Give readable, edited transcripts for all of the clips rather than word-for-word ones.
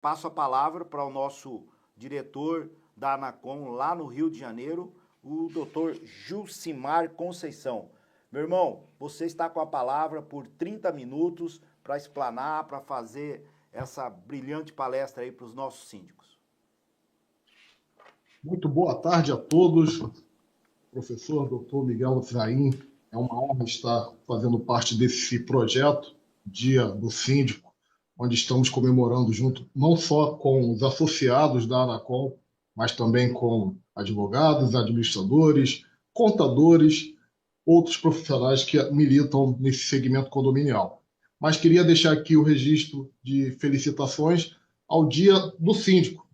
passo a palavra para o nosso diretor da Anacom lá no Rio de Janeiro, o doutor Jucimar Conceição. Meu irmão, você está com a palavra por 30 minutos para explanar, para fazer essa brilhante palestra aí para os nossos síndicos. Muito boa tarde a todos. Professor Dr. Miguel Zain, é uma honra estar fazendo parte desse projeto, Dia do Síndico, onde estamos comemorando junto não só com os associados da Anacom, mas também com advogados, administradores, contadores, outros profissionais que militam nesse segmento condominial. Mas queria deixar aqui o registro de felicitações ao Dia do Síndico,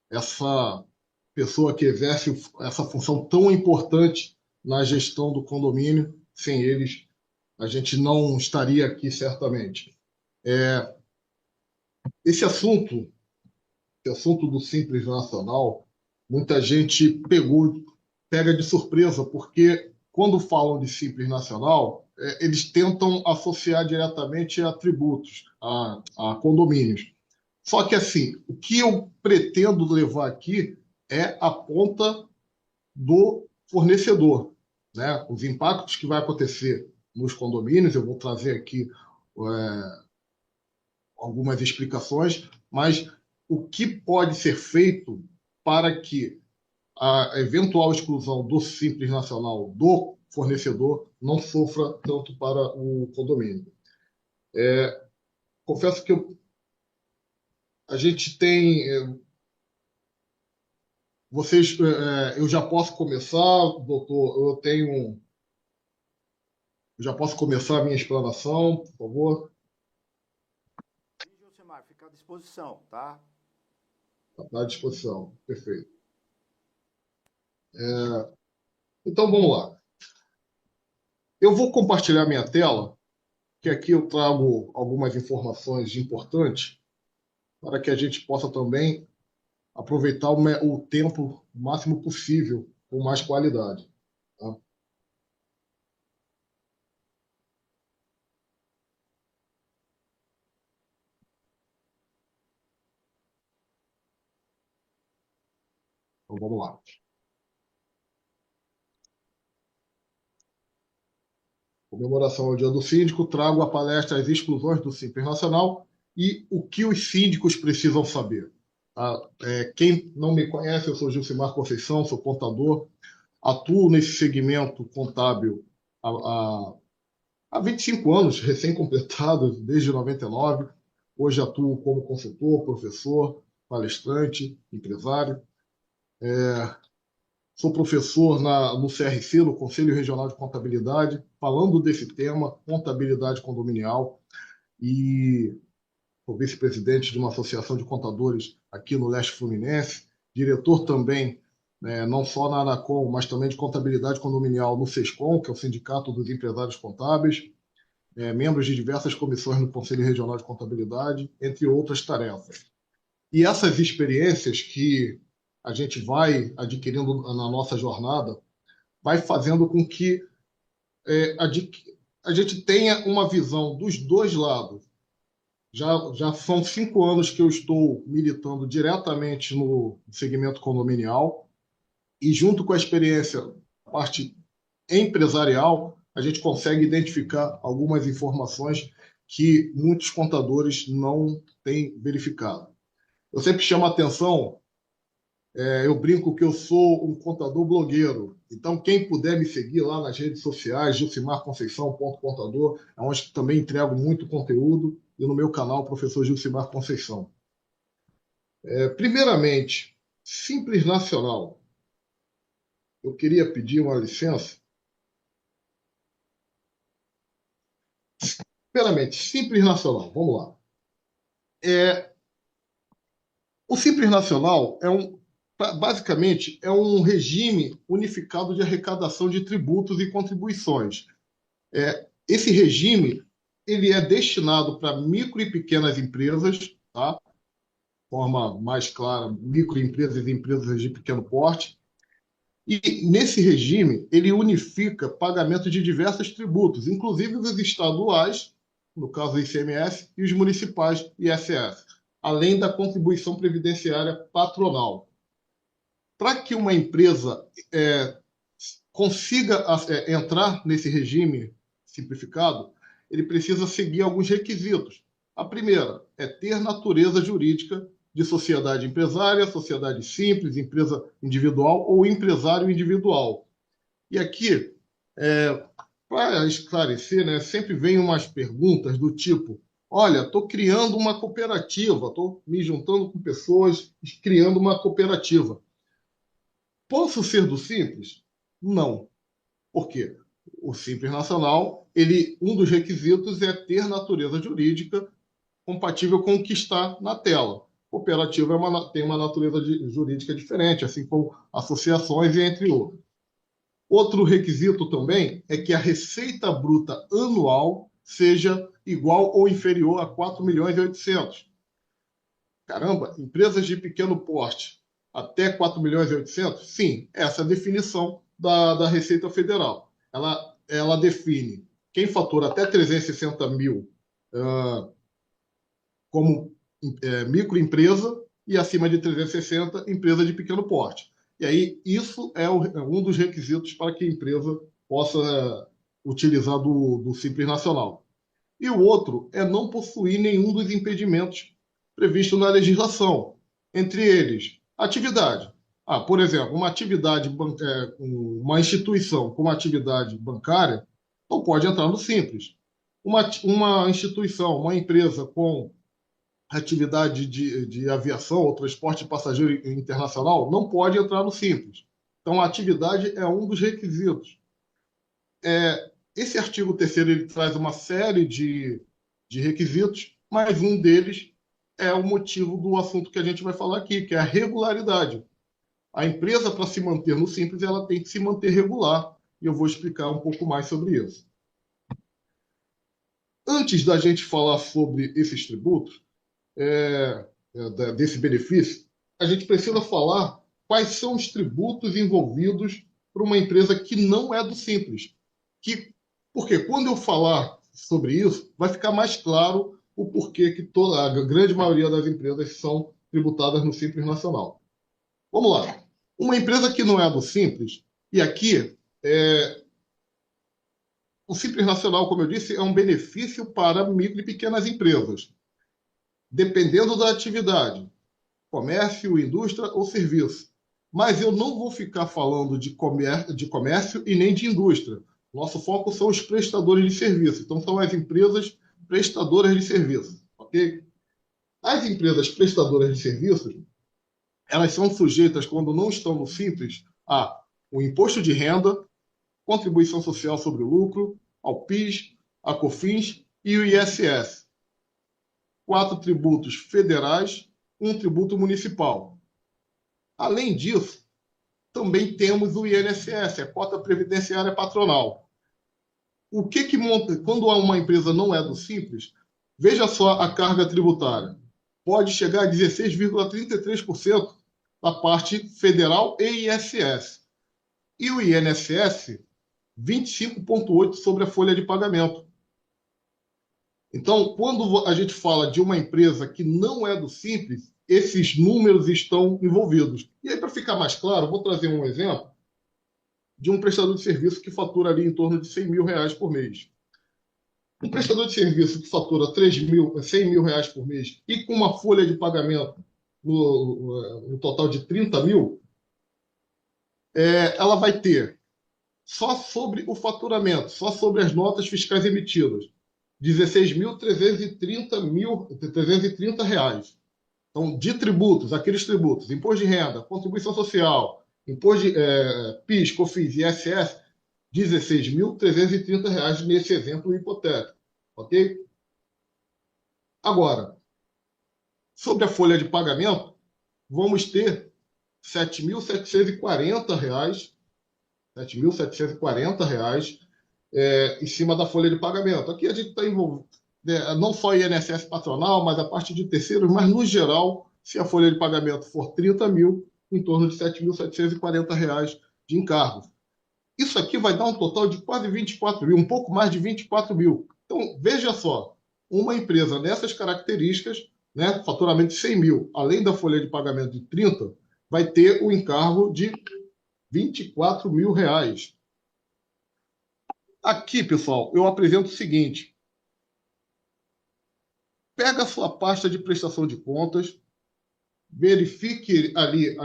essa pessoa que exerce essa função tão importante na gestão do condomínio. Sem eles, a gente não estaria aqui certamente. Esse assunto do Simples Nacional, muita gente pega de surpresa, porque quando falam de Simples Nacional, eles tentam associar diretamente a tributos, a condomínios. Só que, assim, o que eu pretendo levar aqui é a ponta do fornecedor, né? Os impactos que vai acontecer nos condomínios, eu vou trazer aqui algumas explicações, mas o que pode ser feito para que a eventual exclusão do Simples Nacional do fornecedor não sofra tanto para o condomínio. Confesso que a gente tem... eu já posso começar, doutor? Eu já posso começar a minha explanação, por favor? Sim, Jucimar, fica à disposição, tá? Está à disposição, perfeito. Então, vamos lá. Eu vou compartilhar minha tela, que aqui eu trago algumas informações importantes para que a gente possa também aproveitar o tempo o máximo possível, com mais qualidade. Tá? Então, vamos lá. Comemoração ao Dia do Síndico, trago a palestra As Exclusões do Simples Nacional e o que os síndicos precisam saber. Tá? Quem não me conhece, eu sou Gilcimar Conceição, sou contador, atuo nesse segmento contábil há 25 anos, recém-completados, desde 99. Hoje atuo como consultor, professor, palestrante, empresário. Sou professor no CRC, no Conselho Regional de Contabilidade, falando desse tema, contabilidade condominial, e sou vice-presidente de uma associação de contadores aqui no Leste Fluminense, diretor também, não só na Anacom, mas também de contabilidade condominial no SESCOM, que é o Sindicato dos Empresários Contábeis, membros de diversas comissões no Conselho Regional de Contabilidade, entre outras tarefas. E essas experiências que a gente vai adquirindo na nossa jornada vai fazendo com que a gente tenha uma visão dos dois lados. Já são 5 anos que eu estou militando diretamente no segmento condominial e, junto com a experiência da parte empresarial, a gente consegue identificar algumas informações que muitos contadores não têm verificado. Eu sempre chamo a atenção, eu brinco que eu sou um contador blogueiro. Então, quem puder me seguir lá nas redes sociais, gilcimarconceição.contador, é onde também entrego muito conteúdo, e no meu canal, professor Gilcimar Conceição. Primeiramente, Simples Nacional. Eu queria pedir uma licença. Primeiramente, Simples Nacional, vamos lá. O Simples Nacional basicamente é um regime unificado de arrecadação de tributos e contribuições. Esse regime ele é destinado para micro e pequenas empresas, tá? De forma mais clara, microempresas e empresas de pequeno porte. E nesse regime ele unifica pagamento de diversos tributos, inclusive os estaduais, no caso o ICMS, e os municipais, ISS. além da contribuição previdenciária patronal. Para que uma empresa consiga entrar nesse regime simplificado, ele precisa seguir alguns requisitos. A primeira é ter natureza jurídica de sociedade empresária, sociedade simples, empresa individual ou empresário individual. E aqui, para esclarecer, né, sempre vem umas perguntas do tipo: olha, estou criando uma cooperativa, estou me juntando com pessoas, criando uma cooperativa. Posso ser do Simples? Não. Por quê? O Simples Nacional, um dos requisitos é ter natureza jurídica compatível com o que está na tela. Cooperativa tem uma natureza jurídica diferente, assim como associações, entre outros. Outro requisito também é que a receita bruta anual seja igual ou inferior a 4 milhões e 800. Caramba, empresas de pequeno porte até 4 milhões e 800? Sim, essa é a definição da Receita Federal. Ela define quem fatura até 360 mil como microempresa e acima de 360, empresa de pequeno porte. E aí, isso é um dos requisitos para que a empresa possa utilizar do Simples Nacional. E o outro é não possuir nenhum dos impedimentos previstos na legislação. Entre eles, atividade. Por exemplo, uma instituição com uma atividade bancária não pode entrar no Simples. Uma instituição, uma empresa com atividade de aviação ou transporte de passageiro internacional não pode entrar no Simples. Então, a atividade é um dos requisitos. Esse artigo 3º ele traz uma série de requisitos, mas um deles é o motivo do assunto que a gente vai falar aqui, que é a regularidade. A empresa, para se manter no Simples, ela tem que se manter regular, e eu vou explicar um pouco mais sobre isso. Antes da gente falar sobre esses tributos, desse benefício, a gente precisa falar quais são os tributos envolvidos para uma empresa que não é do Simples. Porque quando eu falar sobre isso, vai ficar mais claro o porquê que a grande maioria das empresas são tributadas no Simples Nacional. Vamos lá. Uma empresa que não é do Simples, e aqui o Simples Nacional, como eu disse, é um benefício para micro e pequenas empresas, dependendo da atividade, comércio, indústria ou serviço. Mas eu não vou ficar falando de comércio e nem de indústria. Nosso foco são os prestadores de serviço. Então, são as empresas prestadoras de serviço. Ok? As empresas prestadoras de serviços, elas são sujeitas, quando não estão no Simples, o imposto de renda, contribuição social sobre o lucro, ao PIS, a COFINS e o ISS. 4 tributos federais, 1 tributo municipal. Além disso, também temos o INSS, a cota previdenciária patronal. O que monta quando uma empresa não é do Simples? Veja só a carga tributária. Pode chegar a 16,33% da parte federal e ISS. E o INSS, 25,8% sobre a folha de pagamento. Então, quando a gente fala de uma empresa que não é do Simples, esses números estão envolvidos. E aí, para ficar mais claro, vou trazer um exemplo de um prestador de serviço que fatura ali em torno de R$100 mil por mês. Um prestador de serviço que fatura R$100 mil por mês e com uma folha de pagamento no total de 30 mil, ela vai ter, só sobre o faturamento, só sobre as notas fiscais emitidas, R$16.330. Então, de tributos, aqueles tributos, imposto de renda, contribuição social, imposto de PIS, COFINS e ISS, R$16.330 nesse exemplo hipotético. Ok? Agora, sobre a folha de pagamento, vamos ter R$7.740, em cima da folha de pagamento. Aqui a gente está envolvido, não só INSS patronal, mas a parte de terceiros, mas no geral, se a folha de pagamento for 30 mil, em torno de R$7.740 de encargos. Isso aqui vai dar um total de quase 24 mil, um pouco mais de 24 mil. Então, veja só, uma empresa nessas características né, faturamento de 100 mil, além da folha de pagamento de 30, vai ter o encargo de 24 mil reais. Aqui, pessoal, eu apresento o seguinte: pega a sua pasta de prestação de contas, verifique ali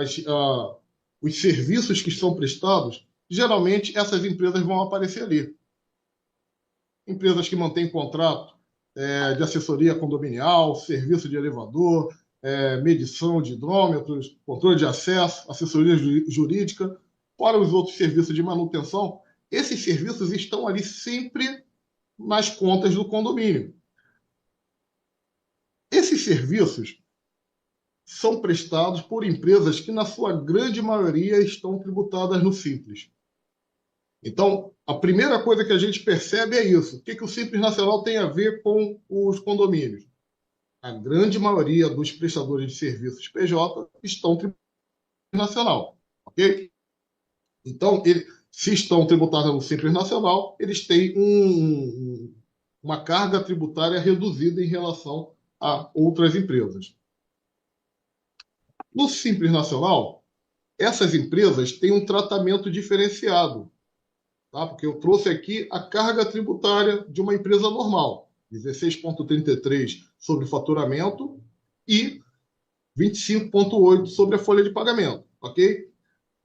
os serviços que são prestados. Geralmente, essas empresas vão aparecer ali. Empresas que mantêm contrato de assessoria condominial, serviço de elevador, medição de hidrômetros, controle de acesso, assessoria jurídica, fora os outros serviços de manutenção. Esses serviços estão ali sempre nas contas do condomínio. Esses serviços são prestados por empresas que, na sua grande maioria, estão tributadas no Simples. Então, a primeira coisa que a gente percebe é isso. O que o Simples Nacional tem a ver com os condomínios? A grande maioria dos prestadores de serviços PJ estão tributados no Nacional, ok? Então, se estão tributados no Simples Nacional, eles têm uma carga tributária reduzida em relação a outras empresas. No Simples Nacional, essas empresas têm um tratamento diferenciado, tá? Porque eu trouxe aqui a carga tributária de uma empresa normal, 16,33 sobre faturamento e 25,8 sobre a folha de pagamento, ok?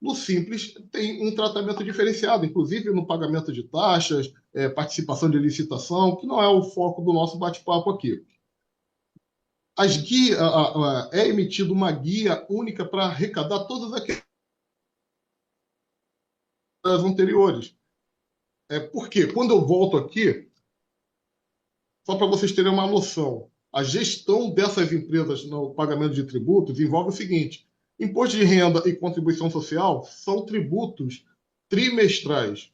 No Simples tem um tratamento diferenciado, inclusive no pagamento de taxas, participação de licitação, que não é o foco do nosso bate-papo aqui. É emitida uma guia única para arrecadar todas aquelas anteriores. Por quê? Quando eu volto aqui, só para vocês terem uma noção, a gestão dessas empresas no pagamento de tributos envolve o seguinte: imposto de renda e contribuição social são tributos trimestrais.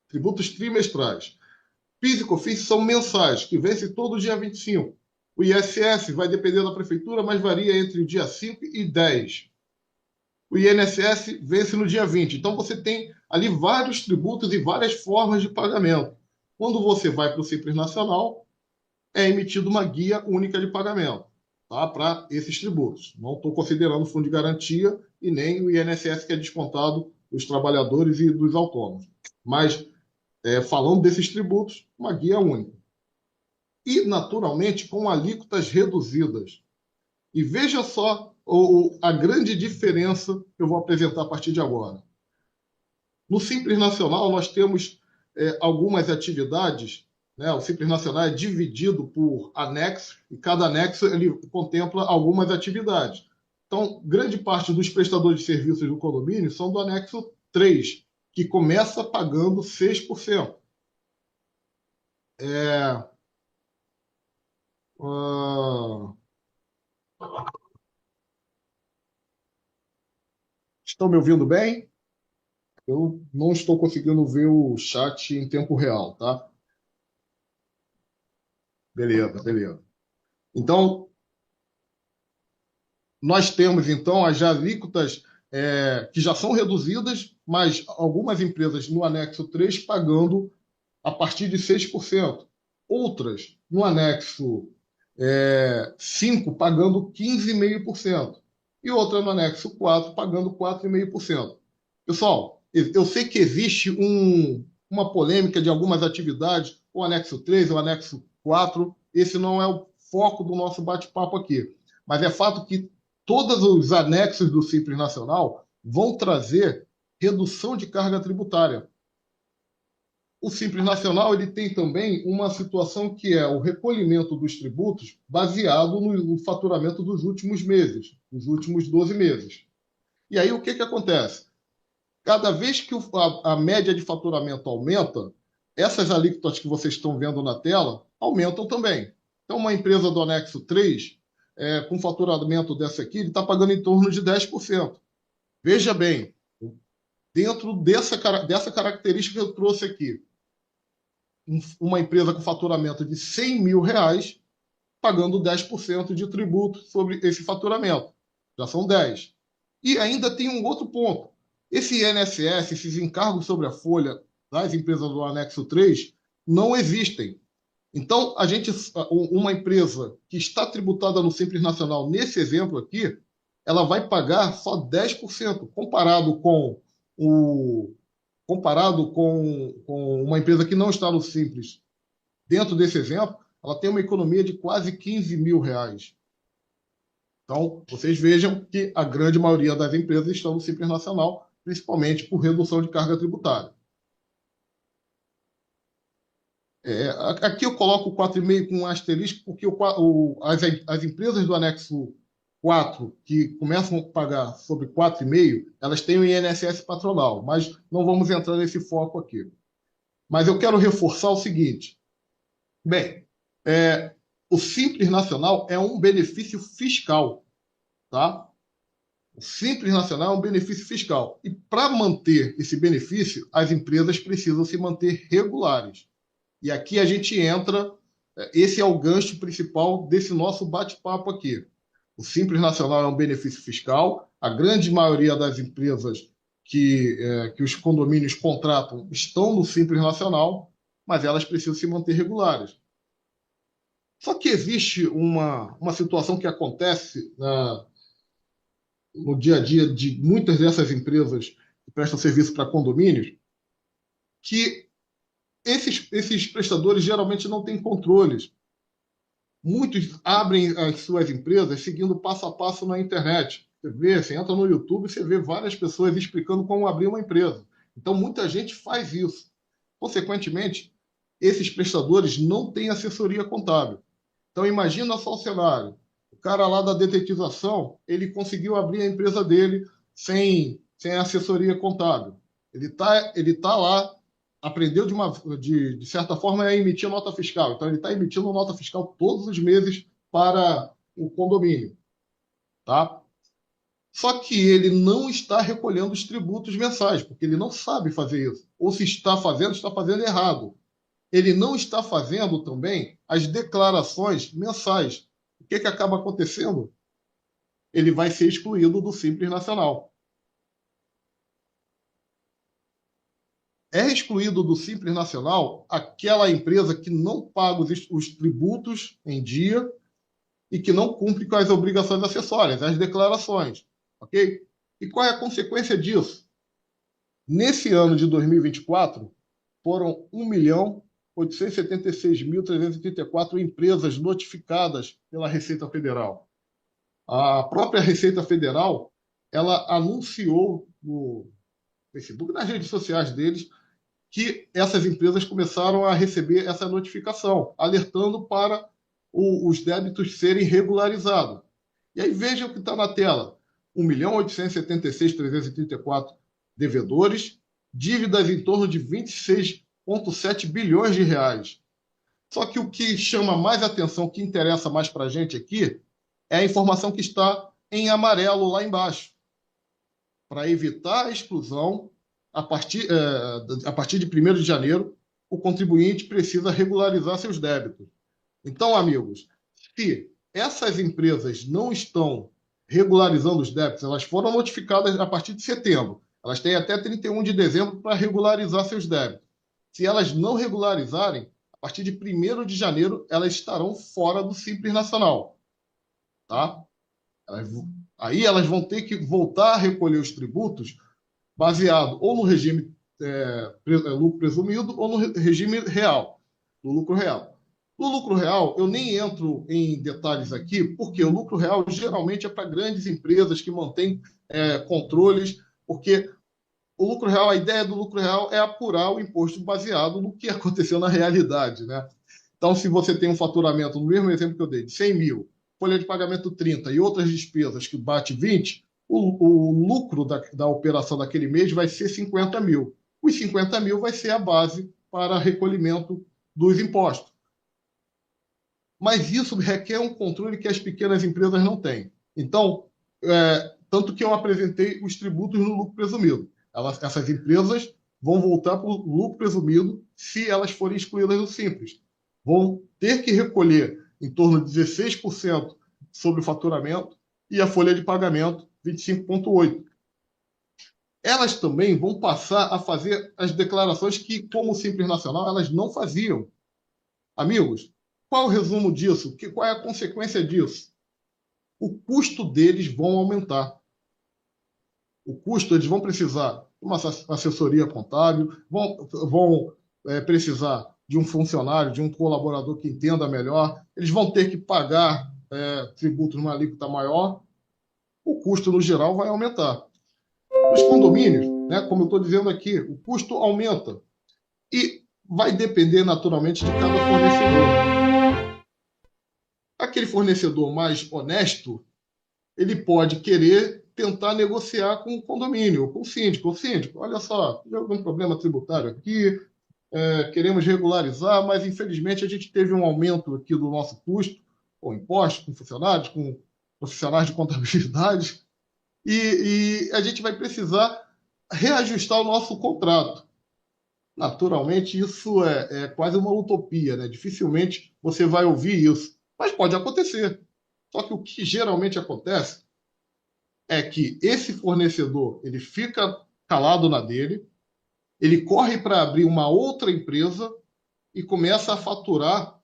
Tributos trimestrais. PIS e COFINS são mensais, que vencem todo dia 25. O ISS vai depender da prefeitura, mas varia entre o dia 5 e 10. O INSS vence no dia 20. Então, você tem ali vários tributos e várias formas de pagamento. Quando você vai para o Simples Nacional, é emitida uma guia única de pagamento, tá? Para esses tributos. Não estou considerando o fundo de garantia e nem o INSS, que é descontado dos trabalhadores e dos autônomos. Mas, falando desses tributos, uma guia única. E, naturalmente, com alíquotas reduzidas. E veja só a grande diferença que eu vou apresentar a partir de agora. No Simples Nacional, nós temos algumas atividades, né? O Simples Nacional é dividido por anexos, e cada anexo ele contempla algumas atividades. Então, grande parte dos prestadores de serviços do condomínio são do anexo 3, que começa pagando 6%. Estão me ouvindo bem? Eu não estou conseguindo ver o chat em tempo real, tá? Beleza, beleza. Então, nós temos, então, as alíquotas que já são reduzidas, mas algumas empresas no anexo 3 pagando a partir de 6%. Outras no anexo 5 pagando 15,5%. E outra no anexo 4 pagando 4,5%. Pessoal, eu sei que existe uma polêmica de algumas atividades, o anexo 3, o anexo 4, esse não é o foco do nosso bate-papo aqui. Mas é fato que todos os anexos do Simples Nacional vão trazer redução de carga tributária. O Simples Nacional ele tem também uma situação que é o recolhimento dos tributos baseado no faturamento dos últimos meses, dos últimos 12 meses. E aí o que acontece? Cada vez que a média de faturamento aumenta, essas alíquotas que vocês estão vendo na tela aumentam também. Então, uma empresa do anexo 3, com faturamento dessa aqui, ele está pagando em torno de 10%. Veja bem, dentro dessa característica que eu trouxe aqui, uma empresa com faturamento de 100 mil reais, pagando 10% de tributo sobre esse faturamento. Já são 10. E ainda tem um outro ponto. Esse INSS, esses encargos sobre a folha das empresas do anexo 3, não existem. Então, uma empresa que está tributada no Simples Nacional, nesse exemplo aqui, ela vai pagar só 10%, comparado com uma empresa que não está no Simples. Dentro desse exemplo, ela tem uma economia de quase R$ 15.000. Então, vocês vejam que a grande maioria das empresas estão no Simples Nacional, principalmente por redução de carga tributária. Aqui eu coloco o 4,5 com um asterisco, porque as empresas do anexo 4 que começam a pagar sobre 4,5, elas têm o INSS patronal, mas não vamos entrar nesse foco aqui. Mas eu quero reforçar o seguinte: bem, o Simples Nacional é um benefício fiscal, tá? O Simples Nacional é um benefício fiscal. E para manter esse benefício, as empresas precisam se manter regulares. E aqui a gente entra, esse é o gancho principal desse nosso bate-papo aqui. O Simples Nacional é um benefício fiscal, a grande maioria das empresas que os condomínios contratam estão no Simples Nacional, mas elas precisam se manter regulares. Só que existe uma situação que acontece no dia a dia de muitas dessas empresas que prestam serviço para condomínios, que esses prestadores geralmente não têm controles. Muitos abrem as suas empresas seguindo passo a passo na internet. Você entra no YouTube, você vê várias pessoas explicando como abrir uma empresa. Então, muita gente faz isso. Consequentemente, esses prestadores não têm assessoria contábil. Então, imagina só o cenário. O cara lá da detetização, ele conseguiu abrir a empresa dele sem assessoria contábil. Ele tá lá, aprendeu de certa forma a emitir nota fiscal. Então, ele está emitindo nota fiscal todos os meses para o condomínio. Tá? Só que ele não está recolhendo os tributos mensais, porque ele não sabe fazer isso. Ou se está fazendo errado. Ele não está fazendo também as declarações mensais. O que acaba acontecendo? Ele vai ser excluído do Simples Nacional. É excluído do Simples Nacional aquela empresa que não paga os tributos em dia e que não cumpre com as obrigações acessórias, as declarações. Ok? E qual é a consequência disso? Nesse ano de 2024, foram 1.876.334 empresas notificadas pela Receita Federal. A própria Receita Federal, ela anunciou no Facebook, nas redes sociais deles, que essas empresas começaram a receber essa notificação, alertando para os débitos serem regularizados. E aí vejam o que está na tela: 1.876.334 devedores, dívidas em torno de 26,7 bilhões de reais. Só que o que chama mais atenção, o que interessa mais para a gente aqui, é a informação que está em amarelo lá embaixo. Para evitar a exclusão, a partir de 1º de janeiro, o contribuinte precisa regularizar seus débitos. Então, amigos, se essas empresas não estão regularizando os débitos, elas foram notificadas a partir de setembro. Elas têm até 31 de dezembro para regularizar seus débitos. Se elas não regularizarem, a partir de 1º de janeiro, elas estarão fora do Simples Nacional. Tá? Aí elas vão ter que voltar a recolher os tributos baseado ou no regime lucro presumido ou no regime real, do lucro real. No lucro real, eu nem entro em detalhes aqui, porque o lucro real geralmente é para grandes empresas que mantêm controles, porque o lucro real, a ideia do lucro real é apurar o imposto baseado no que aconteceu na realidade, né? Então, se você tem um faturamento, no mesmo exemplo que eu dei, de 100 mil, folha de pagamento 30 e outras despesas que bate 20, o lucro da operação daquele mês vai ser 50 mil. Os 50 mil vai ser a base para recolhimento dos impostos. Mas isso requer um controle que as pequenas empresas não têm. Então, tanto que eu apresentei os tributos no lucro presumido. Essas empresas vão voltar para o lucro presumido se elas forem excluídas do Simples. Vão ter que recolher em torno de 16% sobre o faturamento e a folha de pagamento 25,8%. Elas também vão passar a fazer as declarações que, como o Simples Nacional, elas não faziam. Amigos, qual é o resumo disso? Qual é a consequência disso? O custo deles vão aumentar. O custo, eles vão precisar de uma assessoria contábil, vão precisar de um funcionário, de um colaborador que entenda melhor, eles vão ter que pagar tributos numa alíquota maior, o custo, no geral, vai aumentar. Nos condomínios, né, como eu estou dizendo aqui, o custo aumenta e vai depender, naturalmente, de cada fornecedor. Aquele fornecedor mais honesto, ele pode querer tentar negociar com o condomínio, com o síndico. O síndico, olha só, tive algum problema tributário aqui, queremos regularizar, mas infelizmente a gente teve um aumento aqui do nosso custo, com impostos, com funcionários, com profissionais de contabilidade, e a gente vai precisar reajustar o nosso contrato. Naturalmente, isso é quase uma utopia, né? Dificilmente você vai ouvir isso, mas pode acontecer. Só que o que geralmente acontece é que esse fornecedor ele fica calado na dele, ele corre para abrir uma outra empresa e começa a faturar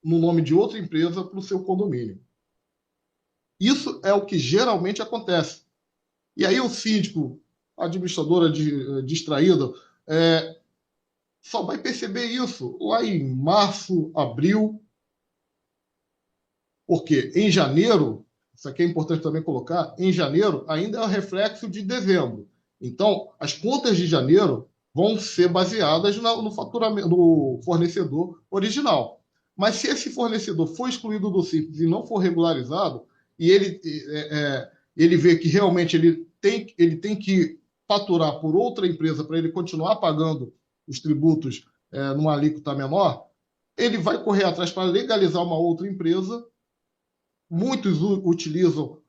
no nome de outra empresa para o seu condomínio. Isso é o que geralmente acontece. E aí o síndico, a administradora distraída, só vai perceber isso lá em março, abril, porque em janeiro, isso aqui é importante também colocar, em janeiro ainda é o reflexo de dezembro. Então, as contas de janeiro vão ser baseadas no faturamento do fornecedor original. Mas se esse fornecedor for excluído do Simples e não for regularizado, e ele vê que realmente ele tem que faturar por outra empresa para ele continuar pagando os tributos numa alíquota menor, ele vai correr atrás para legalizar uma outra empresa. Muitos utilizam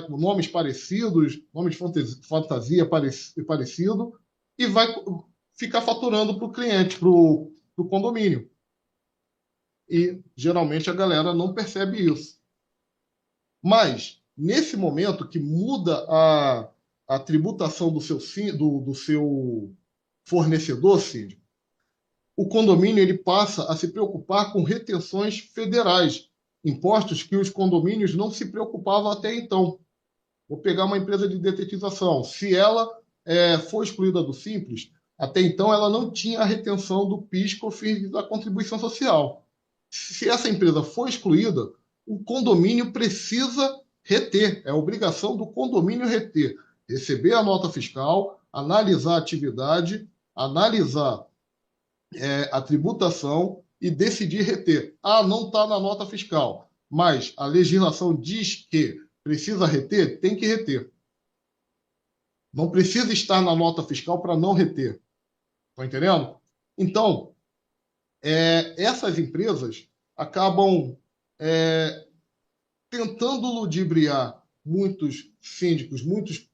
nomes parecidos, nomes de fantasia parecido, e vai ficar faturando para o cliente, para o condomínio. E geralmente a galera não percebe isso. Mas, nesse momento que muda a tributação do seu fornecedor, síndico, o condomínio ele passa a se preocupar com retenções federais, impostos que os condomínios não se preocupavam até então. Vou pegar uma empresa de detetização. Se ela for excluída do Simples, até então ela não tinha a retenção do PIS/COFINS da contribuição social. Se essa empresa for excluída, o condomínio precisa reter, é obrigação do condomínio reter, receber a nota fiscal, analisar a atividade, analisar a tributação e decidir reter. Ah, não está na nota fiscal, mas a legislação diz que precisa reter, tem que reter. Não precisa estar na nota fiscal para não reter. Estão entendendo? Então, essas empresas acabam tentando ludibriar muitos síndicos, muitos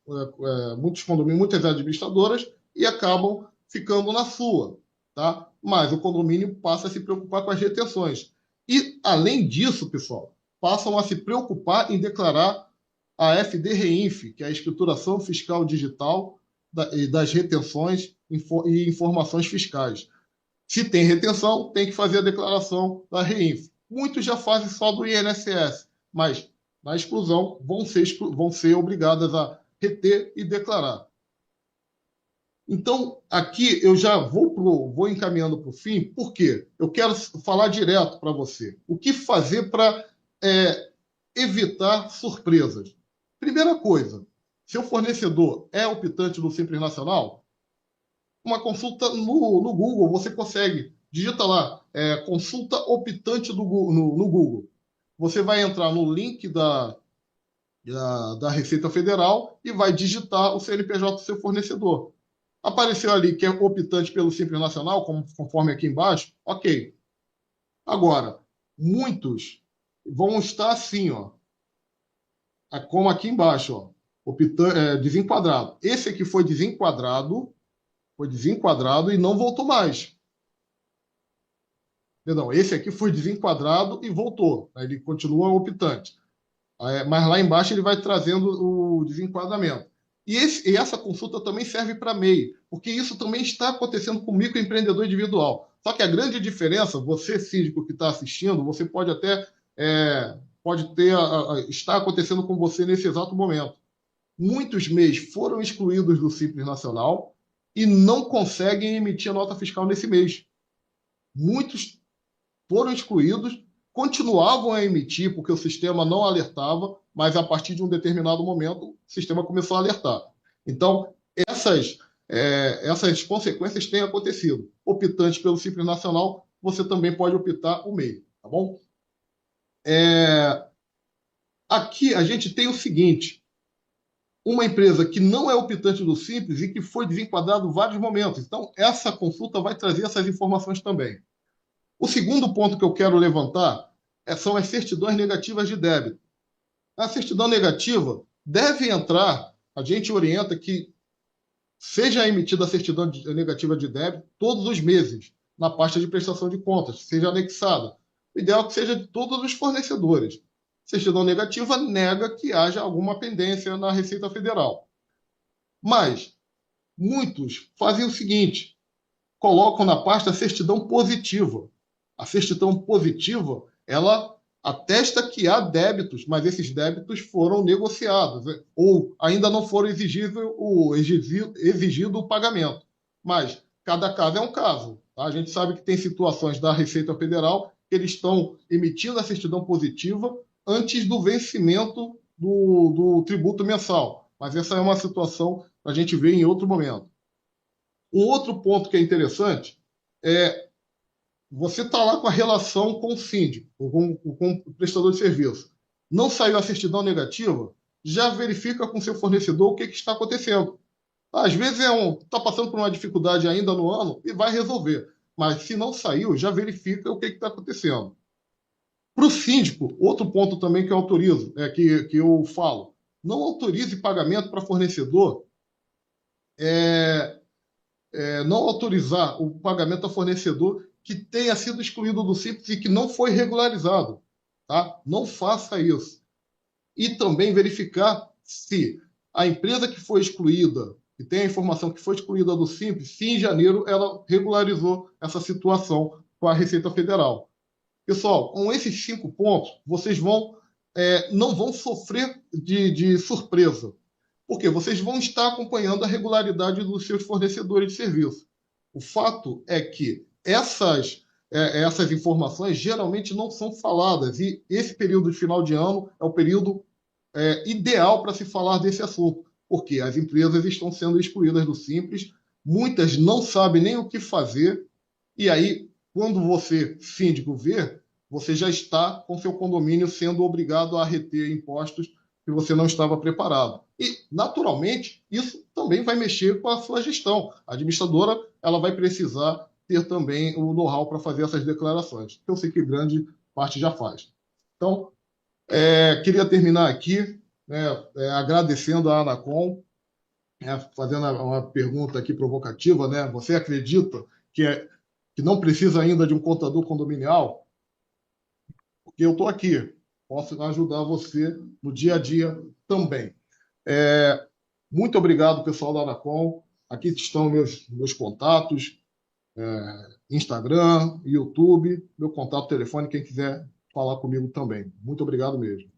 condomínios, muitas administradoras e acabam ficando na sua. Tá? Mas o condomínio passa a se preocupar com as retenções. E, além disso, pessoal, passam a se preocupar em declarar a FD-REINF, que é a Escrituração Fiscal Digital das retenções e informações fiscais. Se tem retenção, tem que fazer a declaração da REINF. Muitos já fazem só do INSS, mas na exclusão vão ser obrigadas a reter e declarar. Então, aqui eu já vou encaminhando para o fim, porque eu quero falar direto para você. O que fazer para evitar surpresas? Primeira coisa, seu fornecedor é optante do Simples Nacional? Uma consulta no Google, você consegue. Digita lá, consulta optante no Google. Você vai entrar no link da Receita Federal e vai digitar o CNPJ do seu fornecedor. Apareceu ali que é optante pelo Simples Nacional, conforme aqui embaixo, ok. Agora, muitos vão estar assim, ó, como aqui embaixo, ó, desenquadrado. Esse aqui foi desenquadrado e não voltou mais. Perdão, esse aqui foi desenquadrado e voltou. Ele continua optante. Mas lá embaixo ele vai trazendo o desenquadramento. E essa consulta também serve para MEI, porque isso também está acontecendo com o microempreendedor individual. Só que a grande diferença, você, síndico que está assistindo, você pode até pode ter está acontecendo com você nesse exato momento. Muitos MEIs foram excluídos do Simples Nacional e não conseguem emitir a nota fiscal nesse mês. Muitos foram excluídos, continuavam a emitir porque o sistema não alertava, mas a partir de um determinado momento o sistema começou a alertar. Então, essas consequências têm acontecido. Optante pelo Simples Nacional, você também pode optar o MEI, tá bom? Aqui a gente tem o seguinte: uma empresa que não é optante do Simples e que foi desenquadrado em vários momentos. Então, essa consulta vai trazer essas informações também. O segundo ponto que eu quero levantar são as certidões negativas de débito. A certidão negativa deve entrar, a gente orienta que seja emitida a certidão negativa de débito todos os meses, na pasta de prestação de contas, seja anexada. O ideal é que seja de todos os fornecedores. Certidão negativa nega que haja alguma pendência na Receita Federal. Mas muitos fazem o seguinte: colocam na pasta a certidão positiva. A certidão positiva, ela atesta que há débitos, mas esses débitos foram negociados, né? Ou ainda não foram exigido o pagamento. Mas cada caso é um caso. Tá? A gente sabe que tem situações da Receita Federal que eles estão emitindo a certidão positiva antes do vencimento do tributo mensal. Mas essa é uma situação que a gente vê em outro momento. Um outro ponto que é interessante é você está lá com a relação com o síndico, com o prestador de serviço. Não saiu a certidão negativa, já verifica com seu fornecedor o que está acontecendo. Às vezes está passando por uma dificuldade ainda no ano e vai resolver. Mas se não saiu, já verifica o que está acontecendo. Para o síndico, outro ponto também que eu autorizo, que eu falo, não autorize pagamento para fornecedor, não autorizar o pagamento a fornecedor que tenha sido excluído do Simples e que não foi regularizado. Tá? Não faça isso. E também verificar se a empresa que foi excluída, que tem a informação que foi excluída do Simples, se em janeiro ela regularizou essa situação com a Receita Federal. Pessoal, com esses 5 pontos, vocês não vão sofrer de surpresa, porque vocês vão estar acompanhando a regularidade dos seus fornecedores de serviço. O fato é que essas informações geralmente não são faladas, e esse período de final de ano é o período ideal para se falar desse assunto, porque as empresas estão sendo excluídas do Simples, muitas não sabem nem o que fazer, e aí, quando você, síndico, vê, você já está com seu condomínio sendo obrigado a reter impostos que você não estava preparado. E, naturalmente, isso também vai mexer com a sua gestão. A administradora ela vai precisar ter também o know-how para fazer essas declarações, que eu sei que grande parte já faz. Então, queria terminar aqui agradecendo a Anacom, fazendo uma pergunta aqui provocativa, né? Você acredita que não precisa ainda de um contador condominial? Porque eu estou aqui, posso ajudar você no dia a dia também. Muito obrigado, pessoal da Anacom. Aqui estão meus contatos, Instagram, YouTube, meu contato telefone, quem quiser falar comigo também. Muito obrigado mesmo.